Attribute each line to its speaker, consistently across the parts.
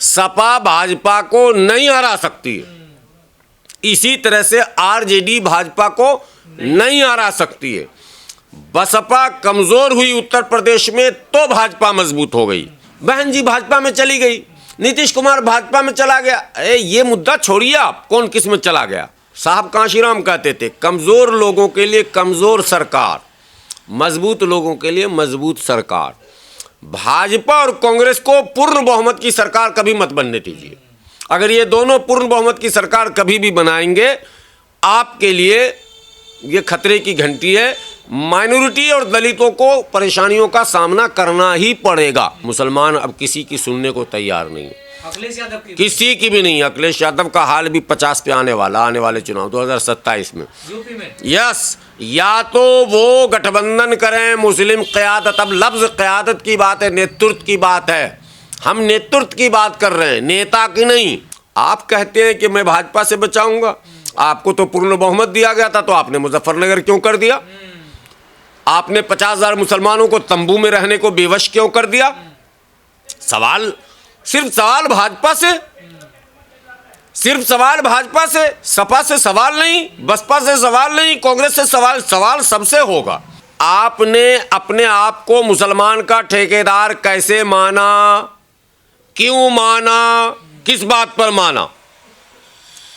Speaker 1: सपा भाजपा को नहीं हरा सकती है, इसी तरह से आरजेडी भाजपा को नहीं हरा सकती है। बसपा कमजोर हुई उत्तर प्रदेश में तो भाजपा मजबूत हो गई। बहन जी भाजपा में चली गई, नीतीश कुमार भाजपा में चला गया। ये मुद्दा छोड़िए, आप कौन किस में चला गया। साहब कांशीराम कहते थे, कमजोर लोगों के लिए कमजोर सरकार, मजबूत लोगों के लिए मजबूत सरकार। भाजपा और कांग्रेस को पूर्ण बहुमत की सरकार कभी मत बनने दीजिए। अगर ये दोनों पूर्ण बहुमत की सरकार कभी भी बनाएंगे, आपके लिए ये खतरे की घंटी है। माइनॉरिटी और दलितों को परेशानियों का सामना करना ही पड़ेगा। मुसलमान अब किसी की सुनने को तैयार नहीं है,
Speaker 2: अखिलेश यादव की
Speaker 1: किसी की भी नहीं। अखिलेश यादव का हाल भी 50 पे आने वाले चुनाव 2027 में
Speaker 2: यूपी में।
Speaker 1: यस, या तो वो गठबंधन करें मुस्लिम क़यादत। अब लफ्ज़ क़यादत की बात है, नेतृत्व की बात है। हम नेतृत्व की बात कर रहे हैं, नेता की नहीं। आप कहते हैं कि मैं भाजपा से बचाऊंगा, आपको तो पूर्ण बहुमत दिया गया था, तो आपने मुजफ्फरनगर क्यों कर दिया? आपने 50,000 मुसलमानों को तंबू में रहने को बेवश क्यों कर दिया? सवाल, सिर्फ सवाल भाजपा से, सिर्फ सवाल भाजपा से, सपा से सवाल नहीं, बसपा से सवाल नहीं, कांग्रेस से सवाल, सवाल सबसे होगा। आपने अपने आप को मुसलमान का ठेकेदार कैसे माना? क्यों माना? किस बात पर माना?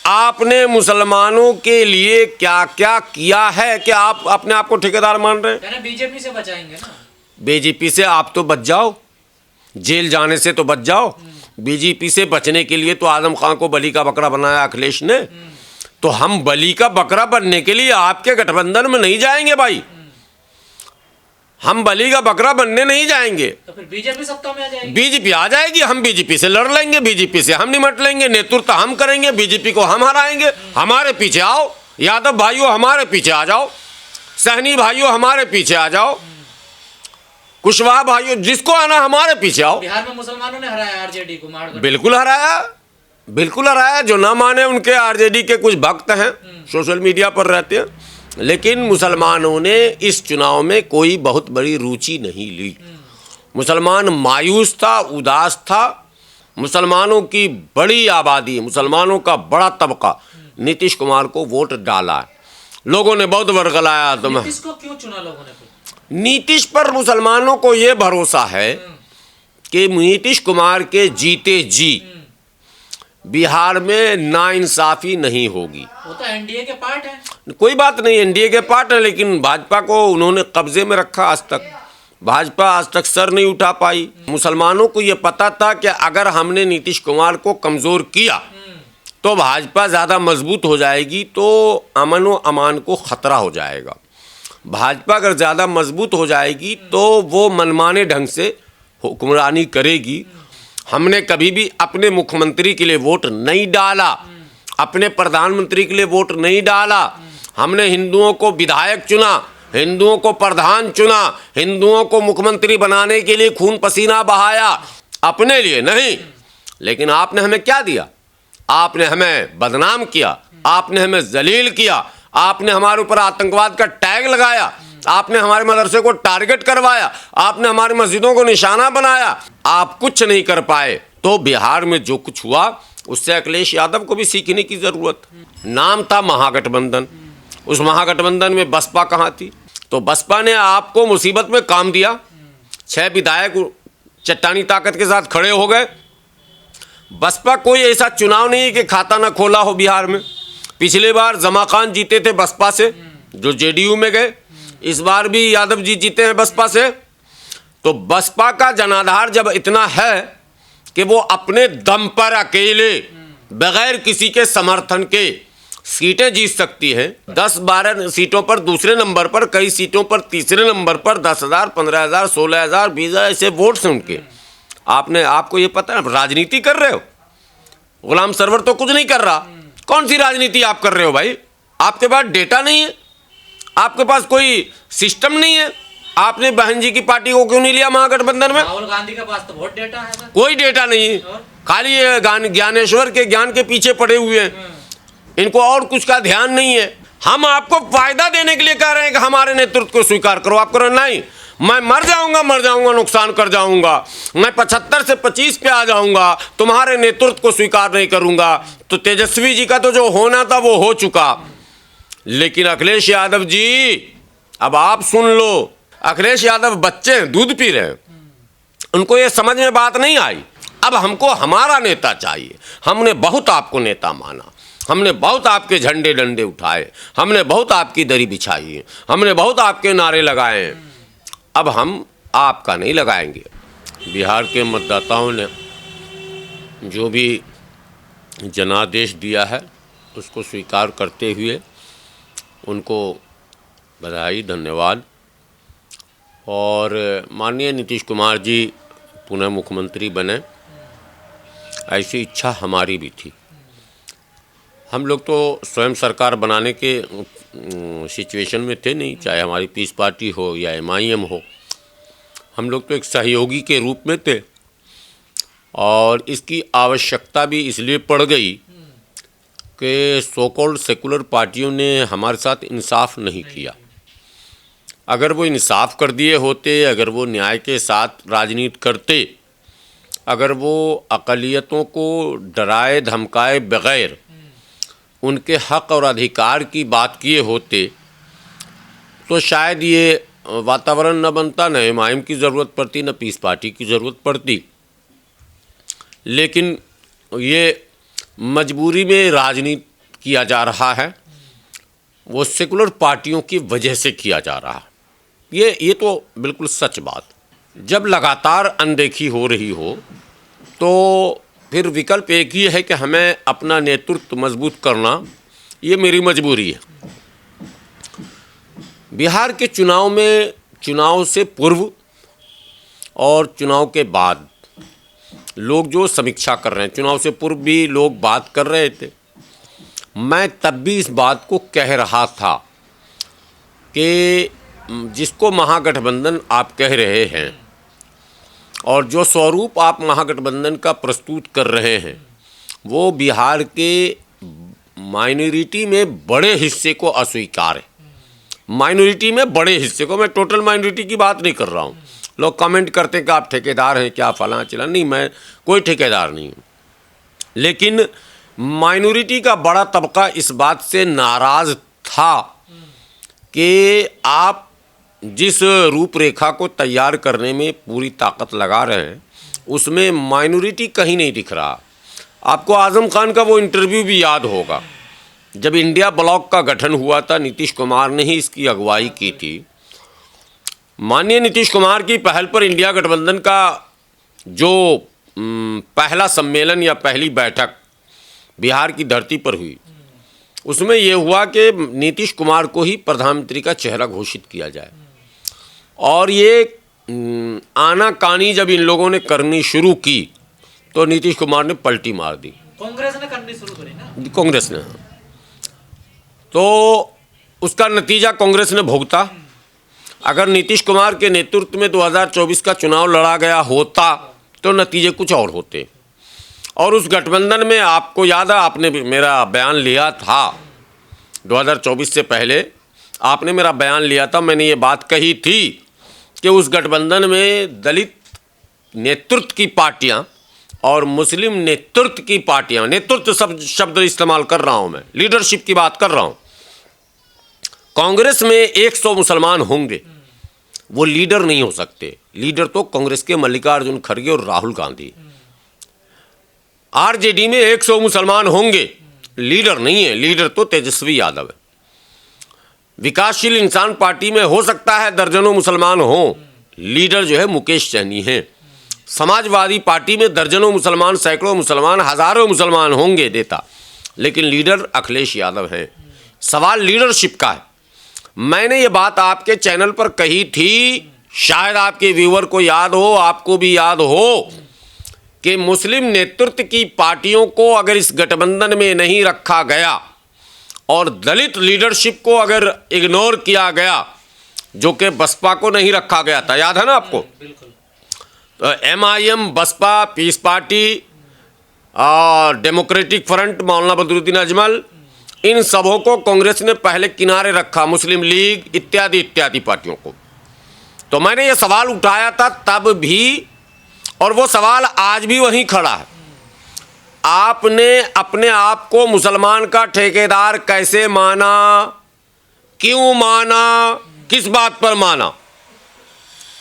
Speaker 1: आपने मुसलमानों के लिए क्या क्या किया है कि आप अपने आप को ठेकेदार मान रहे हैं?
Speaker 2: बीजेपी से बचाएंगे ना।
Speaker 1: बीजेपी से आप तो बच जाओ, जेल जाने से तो बच जाओ। बीजेपी से बचने के लिए तो आजम खान को बलि का बकरा बनाया अखिलेश ने। तो हम बलि का बकरा बनने के लिए आपके गठबंधन में नहीं जाएंगे भाई, हम बलि का बकरा बनने नहीं जाएंगे।
Speaker 2: तो फिर बीजेपी सत्ता में आ जाएगी।
Speaker 1: बीजेपी आ जाएगी, हम बीजेपी से लड़ लेंगे, बीजेपी से हम निमट लेंगे, नेतृत्व हम करेंगे, बीजेपी को हम हराएंगे। हमारे पीछे आओ, यादव भाइयों हमारे पीछे आ जाओ, सहनी भाइयों हमारे पीछे आ जाओ, कुशवाहा भाइयों जिसको आना हमारे पीछे आओ।
Speaker 2: बिहार में मुसलमानों ने हराया आरजेडी को, महागठबंधन।
Speaker 1: बिल्कुल हराया, बिल्कुल हराया। जो ना माने उनके आरजेडी के कुछ भक्त हैं, सोशल मीडिया पर रहते हैं, लेकिन मुसलमानों ने इस चुनाव में कोई बहुत बड़ी रुचि नहीं ली। मुसलमान मायूस था, उदास था। मुसलमानों की बड़ी आबादी, मुसलमानों का बड़ा तबका नीतीश कुमार को वोट डाला। लोगों ने बहुत वर्गलाया। तो
Speaker 2: नीतीश को क्यों चुना लोगों ने?
Speaker 1: नीतीश पर मुसलमानों को ये भरोसा है कि नीतीश कुमार के जीते जी बिहार में नाइंसाफी नहीं होगी।
Speaker 2: वो तो एनडीए के पार्ट है।
Speaker 1: कोई बात नहीं, एनडीए के पार्ट है, लेकिन भाजपा को उन्होंने कब्जे में रखा। आज तक भाजपा आज तक सर नहीं उठा पाई। मुसलमानों को ये पता था कि अगर हमने नीतीश कुमार को कमज़ोर किया तो भाजपा ज़्यादा मजबूत हो जाएगी, तो अमन व अमान को ख़तरा हो जाएगा। भाजपा अगर ज़्यादा मजबूत हो जाएगी तो वो मनमाने ढंग से हुक्मरानी करेगी। हमने कभी भी अपने मुख्यमंत्री के लिए वोट नहीं डाला, अपने प्रधानमंत्री के लिए वोट नहीं डाला। हमने हिंदुओं को विधायक चुना, हिंदुओं को प्रधान चुना, हिंदुओं को मुख्यमंत्री बनाने के लिए खून पसीना बहाया, अपने लिए नहीं। लेकिन आपने हमें क्या दिया? आपने हमें बदनाम किया, आपने हमें जलील किया, आपने हमारे ऊपर आतंकवाद का टैग लगाया, आपने हमारे मदरसे को टारगेट करवाया, आपने हमारी मस्जिदों को निशाना बनाया। आप कुछ नहीं कर पाए। तो बिहार में जो कुछ हुआ उससे अखिलेश यादव को भी सीखने की जरूरत। नाम था महागठबंधन, उस महागठबंधन में बसपा कहाँ थी? तो बसपा ने आपको मुसीबत में काम दिया। 6 विधायक चट्टानी ताकत के साथ खड़े हो गए। बसपा कोई ऐसा चुनाव नहीं है कि खाता ना खोला हो बिहार में। पिछले बार जमा खान जीते थे बसपा से, जो जेडीयू में गए। इस बार भी यादव जी जीते हैं बसपा से। तो बसपा का जनाधार जब इतना है कि वो अपने दम पर अकेले बगैर किसी के समर्थन के सीटें जीत सकती है। 10-12 सीटों पर दूसरे नंबर पर, कई सीटों पर तीसरे नंबर पर 10,000, 15,000, 16,000, 20,000 ऐसे वोट्स हैं उनके। आपको ये पता है, राजनीति कर रहे हो। गुलाम सरवर तो कुछ नहीं कर रहा। कौन सी राजनीति आप कर रहे हो भाई? आपके पास डेटा नहीं है, आपके पास कोई सिस्टम नहीं है। आपने बहन जी की पार्टी को क्यों नहीं लिया महागठबंधन में?
Speaker 2: राहुल गांधी के पास तो बहुत डेटा है।
Speaker 1: कोई डेटा नहीं है, खाली ये ज्ञानेश्वर के ज्ञान के पीछे पड़े हुए हैं। इनको और कुछ का ध्यान नहीं है। हम आपको फायदा देने के लिए कह रहे हैं कि हमारे नेतृत्व को स्वीकार करो। आप करो नहीं, मैं मर जाऊंगा, नुकसान कर जाऊंगा, मैं 75 से 25 पे आ जाऊंगा, तुम्हारे नेतृत्व को स्वीकार नहीं करूंगा। तो तेजस्वी जी का तो जो होना था वो हो चुका। लेकिन अखिलेश यादव जी, अब आप सुन लो, अखिलेश यादव बच्चे हैं, दूध पी रहे हैं, उनको ये समझ में बात नहीं आई। अब हमको हमारा नेता चाहिए। हमने बहुत आपको नेता माना, हमने बहुत आपके झंडे डंडे उठाए, हमने बहुत आपकी दरी बिछाई है, हमने बहुत आपके नारे लगाए हैं। अब हम आपका नहीं लगाएंगे। बिहार के मतदाताओं ने जो भी जनादेश दिया है उसको स्वीकार करते हुए उनको बधाई, धन्यवाद। और माननीय नीतीश कुमार जी पुनः मुख्यमंत्री बने, ऐसी इच्छा हमारी भी थी। हम लोग तो स्वयं सरकार बनाने के सिचुएशन में थे नहीं, चाहे हमारी पीस पार्टी हो या MIM हो। हम लोग तो एक सहयोगी के रूप में थे और इसकी आवश्यकता भी इसलिए पड़ गई कि सो कॉल्ड सेकुलर पार्टियों ने हमारे साथ इंसाफ नहीं किया। अगर वो इंसाफ कर दिए होते, अगर वो न्याय के साथ राजनीति करते, अगर वो अक़लियतों को डराए धमकाए बग़ैर उनके हक़ और अधिकार की बात किए होते, तो शायद ये वातावरण न बनता, न MIM की ज़रूरत पड़ती, न पीस पार्टी की ज़रूरत पड़ती। लेकिन ये मजबूरी में राजनीति किया जा रहा है, वो सेकुलर पार्टियों की वजह से किया जा रहा है। ये तो बिल्कुल सच बात। जब लगातार अनदेखी हो रही हो तो फिर विकल्प एक ही है कि हमें अपना नेतृत्व मजबूत करना, ये मेरी मजबूरी है। बिहार के चुनाव में, चुनाव से पूर्व और चुनाव के बाद लोग जो समीक्षा कर रहे हैं, चुनाव से पूर्व भी लोग बात कर रहे थे। मैं तब भी इस बात को कह रहा था कि जिसको महागठबंधन आप कह रहे हैं और जो स्वरूप आप महागठबंधन का प्रस्तुत कर रहे हैं, वो बिहार के माइनॉरिटी में बड़े हिस्से को अस्वीकार है। माइनॉरिटी में बड़े हिस्से को, मैं टोटल माइनॉरिटी की बात नहीं कर रहा हूँ। लोग कमेंट करते हैं कि आप ठेकेदार हैं क्या, फलां चिला। नहीं, मैं कोई ठेकेदार नहीं हूँ। लेकिन माइनॉरिटी का बड़ा तबका इस बात से नाराज़ था कि आप जिस रूपरेखा को तैयार करने में पूरी ताकत लगा रहे हैं, उसमें माइनॉरिटी कहीं नहीं दिख रहा। आपको आज़म खान का वो इंटरव्यू भी याद होगा, जब इंडिया ब्लॉक का गठन हुआ था, नीतीश कुमार ने ही इसकी अगुवाई की थी। माननीय नीतीश कुमार की पहल पर इंडिया गठबंधन का जो पहला सम्मेलन या पहली बैठक बिहार की धरती पर हुई, उसमें यह हुआ कि नीतीश कुमार को ही प्रधानमंत्री का चेहरा घोषित किया जाए। और ये आनाकानी जब इन लोगों ने करनी शुरू की तो नीतीश कुमार ने पलटी मार दी।
Speaker 2: कांग्रेस ने करनी शुरू करी ना,
Speaker 1: कांग्रेस ने, तो उसका नतीजा कांग्रेस ने भुगता। अगर नीतीश कुमार के नेतृत्व में 2024 का चुनाव लड़ा गया होता तो नतीजे कुछ और होते। और उस गठबंधन में आपको याद है, आपने मेरा बयान लिया था 2024 से पहले, आपने मेरा बयान लिया था। मैंने ये बात कही थी कि उस गठबंधन में दलित नेतृत्व की पार्टियां और मुस्लिम नेतृत्व की पार्टियां, नेतृत्व शब्द इस्तेमाल कर रहा हूं मैं, लीडरशिप की बात कर रहा हूं। कांग्रेस में 100 मुसलमान होंगे, वो लीडर नहीं हो सकते। लीडर तो कांग्रेस के मल्लिकार्जुन खड़गे और राहुल गांधी। आरजेडी में 100 मुसलमान होंगे, लीडर नहीं है। लीडर तो तेजस्वी यादव है। विकासशील इंसान पार्टी में हो सकता है दर्जनों मुसलमान हों, लीडर जो है मुकेश सहनी है। समाजवादी पार्टी में दर्जनों मुसलमान, सैकड़ों मुसलमान, हजारों मुसलमान होंगे देता, लेकिन लीडर अखिलेश यादव हैं। सवाल लीडरशिप का है। मैंने ये बात आपके चैनल पर कही थी, शायद आपके व्यूअर को याद हो, आपको भी याद हो, कि मुस्लिम नेतृत्व की पार्टियों को अगर इस गठबंधन में नहीं रखा गया और दलित लीडरशिप को अगर इग्नोर किया गया, जो कि बसपा को नहीं रखा गया था, याद है ना आपको? तो MIM, बसपा, पीस पार्टी और डेमोक्रेटिक फ्रंट, मौलाना बदरुद्दीन अजमल, इन सबों को कांग्रेस ने पहले किनारे रखा, मुस्लिम लीग इत्यादि इत्यादि पार्टियों को। तो मैंने ये सवाल उठाया था तब भी, और वो सवाल आज भी वहीं खड़ा है। आपने अपने आप को मुसलमान का ठेकेदार कैसे माना, क्यों माना, किस बात पर माना?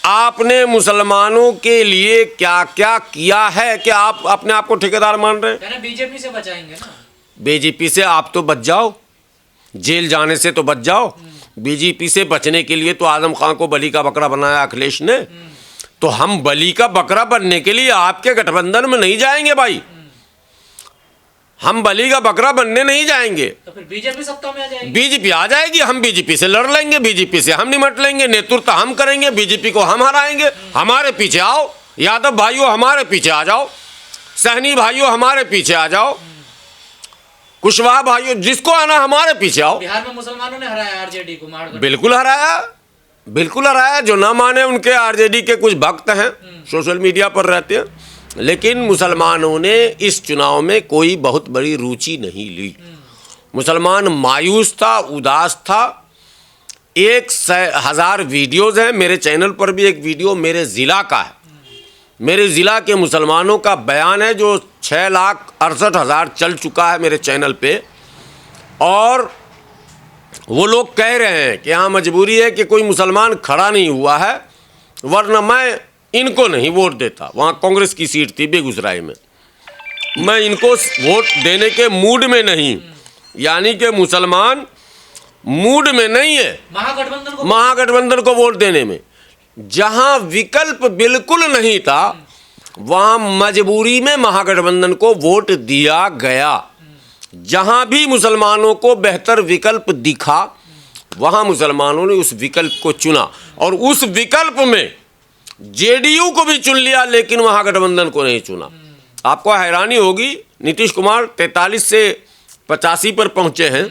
Speaker 1: आपने मुसलमानों के लिए क्या क्या किया है कि आप अपने आप को ठेकेदार मान रहे हैं?
Speaker 2: बीजेपी से बचाएंगे ना।
Speaker 1: बीजेपी से आप तो बच जाओ, जेल जाने से तो बच जाओ। बीजेपी से बचने के लिए तो आजम खान को बलि का बकरा बनाया अखिलेश ने। तो हम बलि का बकरा बनने के लिए आपके गठबंधन में नहीं जाएंगे भाई, हम बलि का बकरा बनने नहीं जाएंगे।
Speaker 2: तो फिर बीजेपी सत्ता में आ जाएगी।
Speaker 1: बीजेपी आ जाएगी, हम बीजेपी से लड़ लेंगे, बीजेपी से हम निमट लेंगे, नेतृत्व हम करेंगे, बीजेपी को हम हराएंगे। हमारे पीछे आओ, यादव भाइयों हमारे पीछे आ जाओ, सहनी भाइयों हमारे पीछे आ जाओ, कुशवाहा भाइयों जिसको आना हमारे पीछे आओ।
Speaker 2: बिहार में मुसलमानों ने हराया आरजेडी को, महागठबंधन।
Speaker 1: बिल्कुल हराया, बिल्कुल हराया। जो ना माने उनके आरजेडी के कुछ भक्त हैं, सोशल मीडिया पर रहते हैं, लेकिन मुसलमानों ने इस चुनाव में कोई बहुत बड़ी रुचि नहीं ली। मुसलमान मायूस था, उदास था। 1,000 वीडियोज़ हैं मेरे चैनल पर, भी एक वीडियो मेरे ज़िला का है, मेरे ज़िला के मुसलमानों का बयान है जो 6,68,000 चल चुका है मेरे चैनल पे। और वो लोग कह रहे हैं कि यहाँ मजबूरी है कि कोई मुसलमान खड़ा नहीं हुआ है, वरना मैं इनको नहीं वोट देता। वहाँ कांग्रेस की सीट थी बेगूसराय में, मैं इनको वोट देने के मूड में नहीं, यानी कि मुसलमान मूड में नहीं है महागठबंधन को वोट देने में। जहाँ विकल्प बिल्कुल नहीं था वहाँ मजबूरी में महागठबंधन को वोट दिया गया। जहाँ भी मुसलमानों को बेहतर विकल्प दिखा वहाँ मुसलमानों ने उस विकल्प को चुना, और उस विकल्प में जेडीयू को भी चुन लिया, लेकिन महागठबंधन को नहीं चुना। आपको हैरानी होगी, नीतीश कुमार 43 से 85 पर पहुंचे हैं।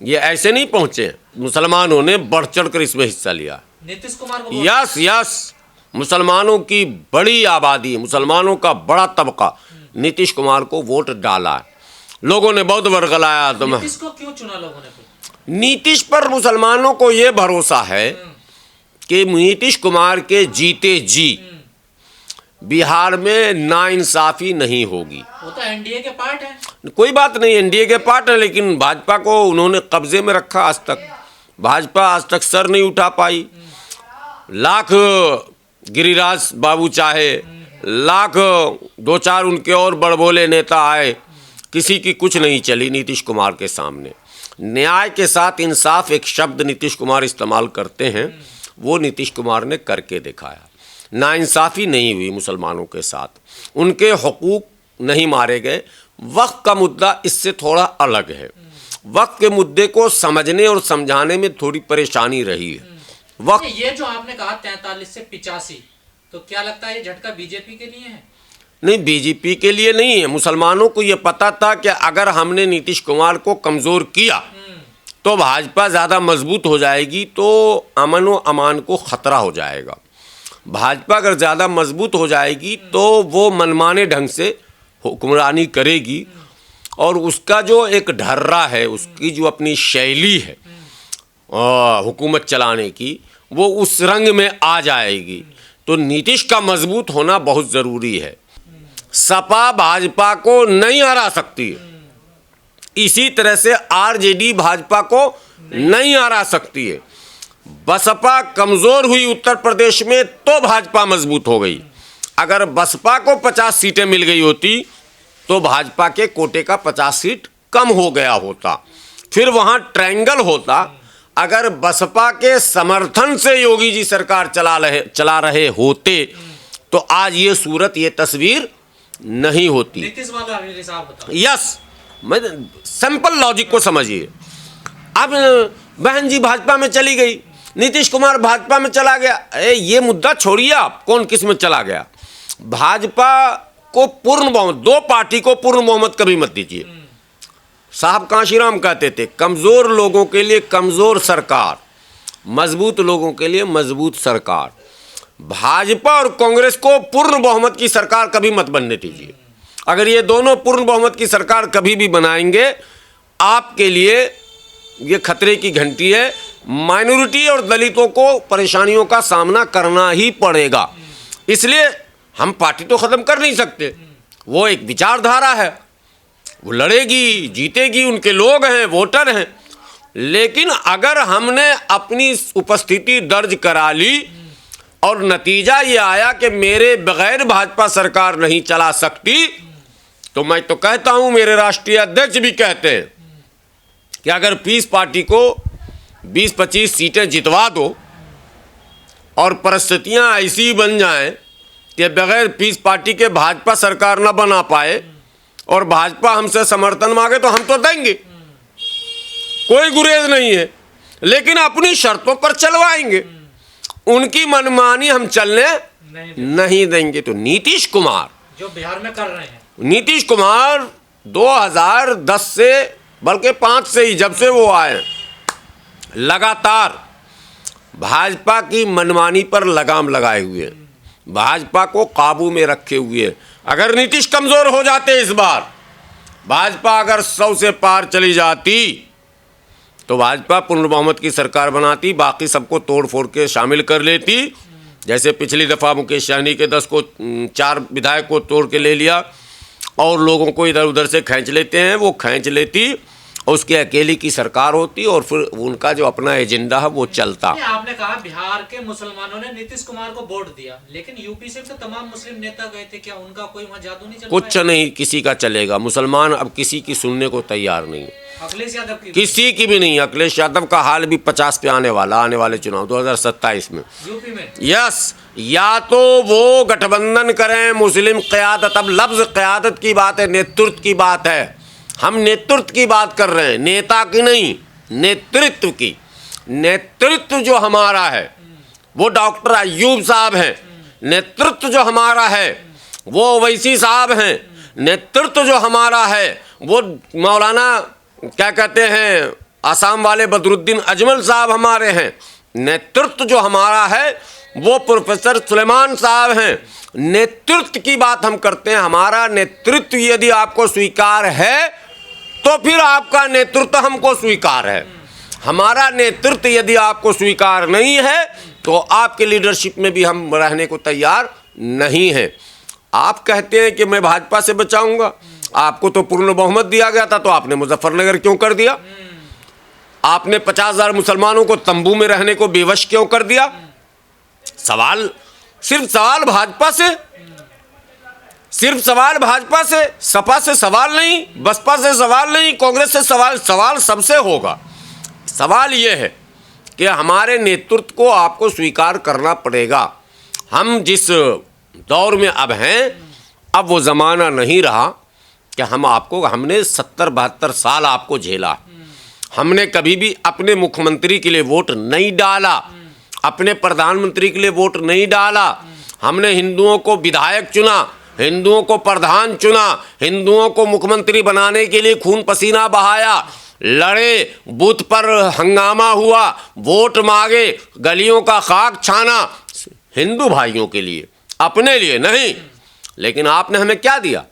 Speaker 1: ये ऐसे नहीं पहुंचे हैं, मुसलमानों ने बढ़ चढ़ कर इसमें हिस्सा लिया।
Speaker 2: नीतीश कुमार को
Speaker 1: यस, मुसलमानों की बड़ी आबादी, मुसलमानों का बड़ा तबका नीतीश कुमार को वोट डाला है। लोगों ने बहुत वर्गलाया। तो
Speaker 2: नीतीश को क्यों चुना लोगों ने?
Speaker 1: नीतीश पर मुसलमानों को ये भरोसा है कि नीतीश कुमार के जीते जी बिहार में नाइंसाफी नहीं होगी।
Speaker 2: वो तो एनडीए के पार्ट है।
Speaker 1: कोई बात नहीं, एनडीए के पार्ट है, लेकिन भाजपा को उन्होंने कब्जे में रखा। आज तक भाजपा आज तक सर नहीं उठा पाई। लाख गिरिराज बाबू चाहे, लाख 2-4 उनके और बड़बोले नेता आए, किसी की कुछ नहीं चली नीतीश कुमार के सामने। न्याय के साथ इंसाफ एक शब्द नीतीश कुमार इस्तेमाल करते हैं, वो नीतीश कुमार ने करके दिखाया। नाइंसाफ़ी नहीं हुई मुसलमानों के साथ, उनके हकूक़ नहीं मारे गए। वक्त का मुद्दा इससे थोड़ा अलग है। वक्त के मुद्दे को समझने और समझाने में थोड़ी परेशानी रही है। वक्त
Speaker 2: ये जो आपने कहा 43 से 85, तो क्या लगता है ये झटका बीजेपी के लिए है?
Speaker 1: नहीं, बीजेपी के लिए नहीं है। मुसलमानों को ये पता था कि अगर हमने नीतीश कुमार को कमज़ोर किया तो भाजपा ज़्यादा मजबूत हो जाएगी, तो अमन व अमान को ख़तरा हो जाएगा। भाजपा अगर ज़्यादा मजबूत हो जाएगी तो वो मनमाने ढंग से हुक्मरानी करेगी, और उसका जो एक ढर्रा है, उसकी जो अपनी शैली है हुकूमत चलाने की, वो उस रंग में आ जाएगी। तो नीतीश का मजबूत होना बहुत ज़रूरी है। सपा भाजपा को नहीं हरा सकती, इसी तरह से आरजेडी भाजपा को नहीं हरा सकती है। बसपा कमज़ोर हुई उत्तर प्रदेश में तो भाजपा मजबूत हो गई। अगर बसपा को 50 सीटें मिल गई होती तो भाजपा के कोटे का 50 सीट कम हो गया होता, फिर वहाँ ट्रायंगल होता। अगर बसपा के समर्थन से योगी जी सरकार चला रहे होते तो आज ये सूरत, ये तस्वीर नहीं होती।
Speaker 2: नीतीश वाला हिसाब बताओ।
Speaker 1: यस, मैं सिंपल लॉजिक को समझिए। अब बहन जी भाजपा में चली गई, नीतीश कुमार भाजपा में चला गया। ये मुद्दा छोड़िए, आप कौन किस में चला गया। भाजपा को पूर्ण बहुमत, 2 पार्टी को पूर्ण बहुमत कभी मत दीजिए। साहब कांशीराम कहते थे, कमज़ोर लोगों के लिए कमज़ोर सरकार, मजबूत लोगों के लिए मजबूत सरकार। भाजपा और कांग्रेस को पूर्ण बहुमत की सरकार कभी मत बनने दीजिए। अगर ये दोनों पूर्ण बहुमत की सरकार कभी भी बनाएंगे, आपके लिए ये खतरे की घंटी है। माइनॉरिटी और दलितों को परेशानियों का सामना करना ही पड़ेगा। इसलिए हम पार्टी तो ख़त्म कर नहीं सकते, वो एक विचारधारा है, वो लड़ेगी जीतेगी, उनके लोग हैं, वोटर हैं। लेकिन अगर हमने अपनी उपस्थिति दर्ज करा ली और नतीजा ये आया कि मेरे बगैर भाजपा सरकार नहीं चला सकती, तो मैं तो कहता हूं, मेरे राष्ट्रीय अध्यक्ष भी कहते हैं कि अगर पीस पार्टी को 20-25 सीटें जितवा दो और परिस्थितियां ऐसी बन जाएं कि बगैर पीस पार्टी के भाजपा सरकार न बना पाए और भाजपा हमसे समर्थन मांगे तो हम तो देंगे, कोई गुरेज नहीं है, लेकिन अपनी शर्तों पर चलवाएंगे, उनकी मनमानी हम चलने नहीं देंगे। तो नीतीश कुमार
Speaker 2: जो बिहार में कर रहे हैं,
Speaker 1: नीतीश कुमार 2010 से बल्कि 5 से ही, जब से वो आए, लगातार भाजपा की मनमानी पर लगाम लगाए हुए, भाजपा को काबू में रखे हुए। अगर नीतीश कमजोर हो जाते इस बार, भाजपा अगर 100 से पार चली जाती तो भाजपा पूर्ण बहुमत की सरकार बनाती, बाकी सबको तोड़ फोड़ के शामिल कर लेती। जैसे पिछली दफ़ा मुकेश सहनी के 10 को 4 विधायक को तोड़ के ले लिया और लोगों को इधर उधर से खींच लेते हैं, वो खींच लेती और उसकी अकेली की सरकार होती और फिर उनका जो अपना एजेंडा है वो चलता।
Speaker 2: आपने कहा बिहार के मुसलमानों ने नीतीश कुमार को वोट दिया, लेकिन यूपी से तो तमाम मुस्लिम नेता गए थे, क्या उनका कोई वहाँ जादू नहीं चल
Speaker 1: कुछ नहीं, किसी का चलेगा। मुसलमान अब किसी की सुनने को तैयार नहीं है,
Speaker 2: अखिलेश यादव की
Speaker 1: किसी की भी नहीं। अखिलेश यादव का हाल भी 50 पे आने वाला, आने वाले चुनाव 2027 में
Speaker 2: यूपी में।
Speaker 1: यस, या तो वो गठबंधन करें मुस्लिम क़यादत, अब लफ्ज़ क़यादत की बात है, नेतृत्व की बात है, हम नेतृत्व की बात कर रहे हैं, नेता की नहीं, नेतृत्व की। नेतृत्व जो हमारा है वो डॉक्टर अय्यूब साहब हैं, नेतृत्व जो हमारा है वो ओवैसी साहब हैं, नेतृत्व जो हमारा है वो मौलाना क्या कहते हैं आसाम वाले बदरुद्दीन अजमल साहब हमारे हैं, नेतृत्व जो हमारा है वो प्रोफेसर सुलेमान साहब हैं। नेतृत्व की बात हम करते हैं। हमारा नेतृत्व यदि आपको स्वीकार है तो फिर आपका नेतृत्व हमको स्वीकार है, हमारा नेतृत्व यदि आपको स्वीकार नहीं है तो आपके लीडरशिप में भी हम रहने को तैयार नहीं हैं। आप कहते हैं कि मैं भाजपा से बचाऊंगा, आपको तो पूर्ण बहुमत दिया गया था, तो आपने मुजफ्फरनगर क्यों कर दिया? आपने 50,000 मुसलमानों को तंबू में रहने को बेवश क्यों कर दिया? सवाल, सिर्फ सवाल भाजपा से, सिर्फ सवाल भाजपा से, सपा से सवाल नहीं, बसपा से सवाल नहीं, कांग्रेस से सवाल, सवाल सबसे होगा। सवाल यह है कि हमारे नेतृत्व को आपको स्वीकार करना पड़ेगा। हम जिस दौर में अब हैं, अब वो ज़माना नहीं रहा कि हमने 70-72 साल आपको झेला, हमने कभी भी अपने मुख्यमंत्री के लिए वोट नहीं डाला, अपने प्रधानमंत्री के लिए वोट नहीं डाला, हमने हिंदुओं को विधायक चुना, हिंदुओं को प्रधान चुना, हिंदुओं को मुख्यमंत्री बनाने के लिए खून पसीना बहाया, लड़े, बूथ पर हंगामा हुआ, वोट मांगे, गलियों का खाक छाना, हिंदू भाइयों के लिए, अपने लिए नहीं। लेकिन आपने हमें क्या दिया?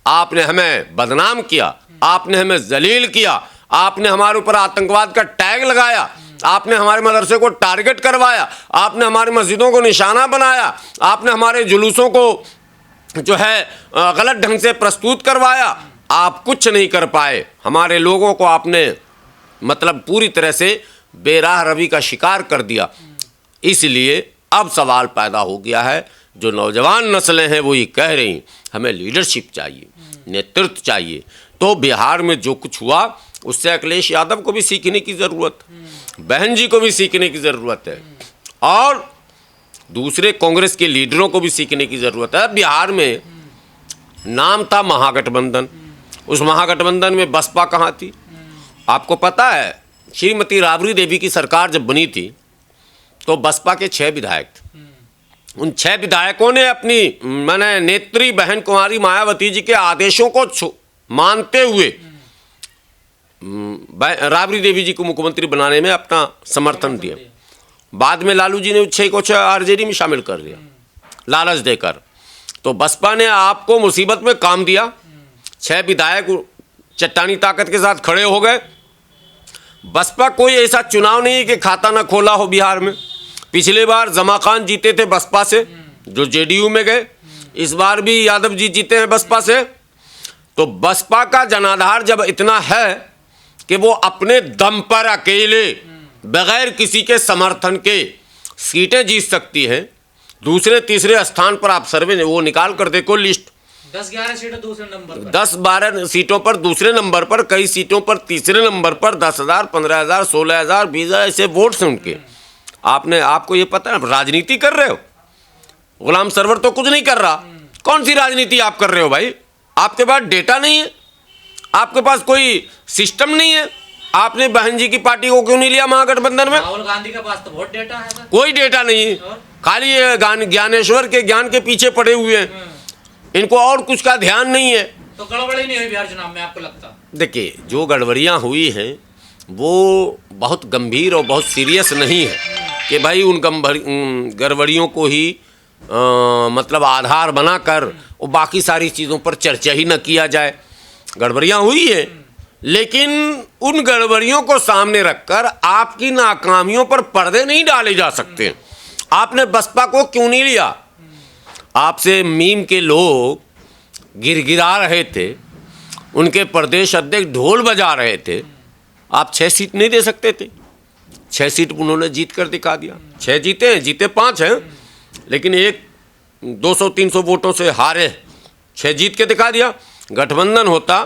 Speaker 1: आपने हमें बदनाम किया, आपने हमें जलील किया, आपने हमारे ऊपर आतंकवाद का टैग लगाया, आपने हमारे मदरसे को टारगेट करवाया, आपने हमारी मस्जिदों को निशाना बनाया, आपने हमारे जुलूसों को जो है गलत ढंग से प्रस्तुत करवाया। आप कुछ नहीं कर पाए, हमारे लोगों को आपने मतलब पूरी तरह से बेराह रवि का शिकार कर दिया। इसलिए अब सवाल पैदा हो गया है, जो नौजवान नस्लें हैं वो ये कह रही हमें लीडरशिप चाहिए, नेतृत्व चाहिए। तो बिहार में जो कुछ हुआ उससे अखिलेश यादव को भी सीखने की ज़रूरत, बहन जी को भी सीखने की ज़रूरत है और दूसरे कांग्रेस के लीडरों को भी सीखने की ज़रूरत है। बिहार में नाम था महागठबंधन, उस महागठबंधन में बसपा कहाँ थी? आपको पता है, श्रीमती राबड़ी देवी की सरकार जब बनी थी तो बसपा के 6 विधायक थे। उन 6 विधायकों ने अपनी नेत्री बहन कुमारी मायावती जी के आदेशों को मानते हुए राबड़ी देवी जी को मुख्यमंत्री बनाने में अपना समर्थन दिया। बाद में लालू जी ने 6 को 6 आरजेडी में शामिल कर दिया लालच देकर। तो बसपा ने आपको मुसीबत में काम दिया, 6 विधायक चट्टानी ताकत के साथ खड़े हो गए, बसपा कोई ऐसा चुनाव नहीं है कि खाता ना खोला हो बिहार में। पिछले बार जमा खान जीते थे बसपा से, जो जेडीयू में गए। इस बार भी यादव जी जीते हैं बसपा से। तो बसपा का जनाधार जब इतना है कि वो अपने दम पर अकेले बगैर किसी के समर्थन के सीटें जीत सकती हैं। दूसरे तीसरे स्थान पर आप सर्वे वो निकाल कर देखो लिस्ट,
Speaker 2: 10-11 सीटें दूसरे नंबर पर,
Speaker 1: 10-12 सीटों पर दूसरे नंबर पर, कई सीटों पर तीसरे नंबर पर, 10,000, 15,000, 16,000, 20,000 ऐसे वोट्स हैं उनके। आपको ये पता है राजनीति कर रहे हो। गुलाम सरवर तो कुछ नहीं कर रहा। कौन सी राजनीति आप कर रहे हो भाई? आपके पास डेटा नहीं है, आपके पास कोई सिस्टम नहीं है। आपने बहन जी की पार्टी को क्यों नहीं लिया महागठबंधन में?
Speaker 2: राहुल गांधी के पास तो बहुत डेटा है सर।
Speaker 1: कोई डेटा नहीं है, खाली ये ज्ञानेश्वर के ज्ञान के पीछे पड़े हुए हैं। इनको और कुछ का ध्यान नहीं है।
Speaker 2: तो गड़बड़ी नहीं हुई बिहार चुनाव में आपको लगता?
Speaker 1: देखिए, जो गड़बड़ियाँ हुई हैं वो बहुत गंभीर और बहुत सीरियस नहीं है कि भाई उन गड़बड़ियों को ही मतलब आधार बनाकर और बाकी सारी चीज़ों पर चर्चा ही न किया जाए। गड़बड़ियाँ हुई है, लेकिन उन गड़बड़ियों को सामने रखकर आपकी नाकामियों पर पर्दे नहीं डाले जा सकते। आपने बसपा को क्यों नहीं लिया? आपसे मीम के लोग गिरगिरा रहे थे, उनके प्रदेश अध्यक्ष ढोल बजा रहे थे। आप 6 सीट नहीं दे सकते थे? 6 सीट उन्होंने जीत कर दिखा दिया। 6 जीते हैं, जीते 5 हैं, लेकिन एक 200-300 वोटों से हारे। 6 जीत के दिखा दिया। गठबंधन होता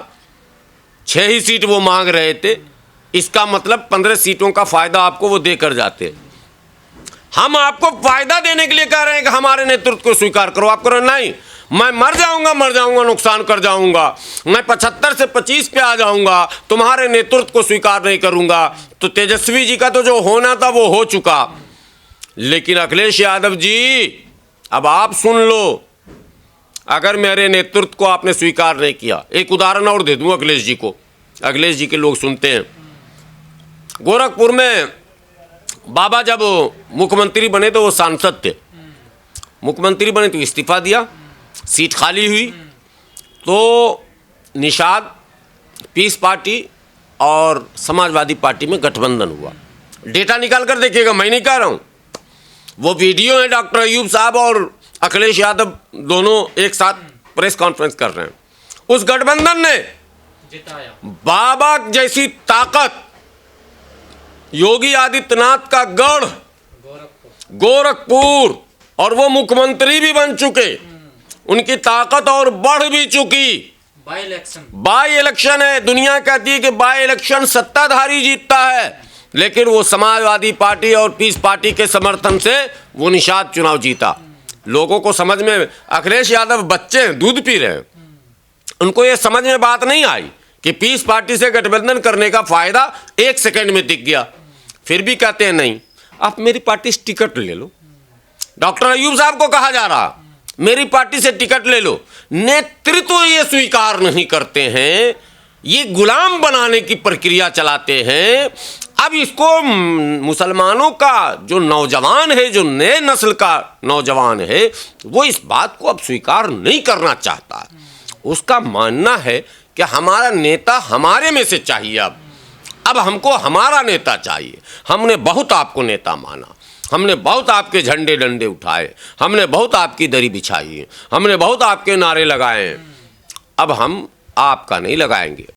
Speaker 1: 6 ही सीट वो मांग रहे थे, इसका मतलब 15 सीटों का फायदा आपको वो देकर जाते। हम आपको फायदा देने के लिए कह रहे हैं कि हमारे नेतृत्व को स्वीकार करो। आप करो नहीं, मैं मर जाऊंगा, नुकसान कर जाऊंगा, मैं 75 से 25 पे आ जाऊंगा, तुम्हारे नेतृत्व को स्वीकार नहीं करूंगा। तो तेजस्वी जी का तो जो होना था वो हो चुका। लेकिन अखिलेश यादव जी, अब आप सुन लो, अगर मेरे नेतृत्व को आपने स्वीकार नहीं किया, एक उदाहरण और दे दूं अखिलेश जी को, अखिलेश जी के लोग सुनते हैं। गोरखपुर में बाबा जब मुख्यमंत्री बने तो वो सांसद थे, मुख्यमंत्री बने तो इस्तीफा दिया, सीट खाली हुई, तो निषाद, पीस पार्टी और समाजवादी पार्टी में गठबंधन हुआ। डेटा निकाल कर देखिएगा, मैं नहीं कह रहा हूँ, वो वीडियो है। डॉक्टर अयूब साहब और अखिलेश यादव दोनों एक साथ प्रेस कॉन्फ्रेंस कर रहे हैं। उस गठबंधन ने
Speaker 2: जिताया।
Speaker 1: बाबा जैसी ताकत, योगी आदित्यनाथ का गढ़ गोरखपुर, और वो मुख्यमंत्री भी बन चुके, उनकी ताकत और बढ़ भी चुकी। बाई इलेक्शन है, दुनिया कहती है कि बाई इलेक्शन सत्ताधारी जीतता है, लेकिन वो समाजवादी पार्टी और पीस पार्टी के समर्थन से वो निषाद चुनाव जीता। लोगों को समझ में, अखिलेश यादव बच्चे हैं, दूध पी रहे हैं, उनको ये समझ में बात नहीं आई कि पीस पार्टी से गठबंधन करने का फायदा 1 सेकंड में दिख गया। फिर भी कहते हैं नहीं, आप मेरी पार्टी से टिकट ले लो। डॉक्टर अयूब साहब को कहा जा रहा मेरी पार्टी से टिकट ले लो। नेतृत्व ये स्वीकार नहीं करते हैं, ये गुलाम बनाने की प्रक्रिया चलाते हैं। अब इसको मुसलमानों का जो नौजवान है, जो नए नस्ल का नौजवान है, वो इस बात को अब स्वीकार नहीं करना चाहता। उसका मानना है कि हमारा नेता हमारे में से चाहिए। अब हमको हमारा नेता चाहिए। हमने बहुत आपको नेता माना, हमने बहुत आपके झंडे डंडे उठाए, हमने बहुत आपकी दरी बिछाई है, हमने बहुत आपके नारे लगाए हैं। अब हम आपका नहीं लगाएंगे।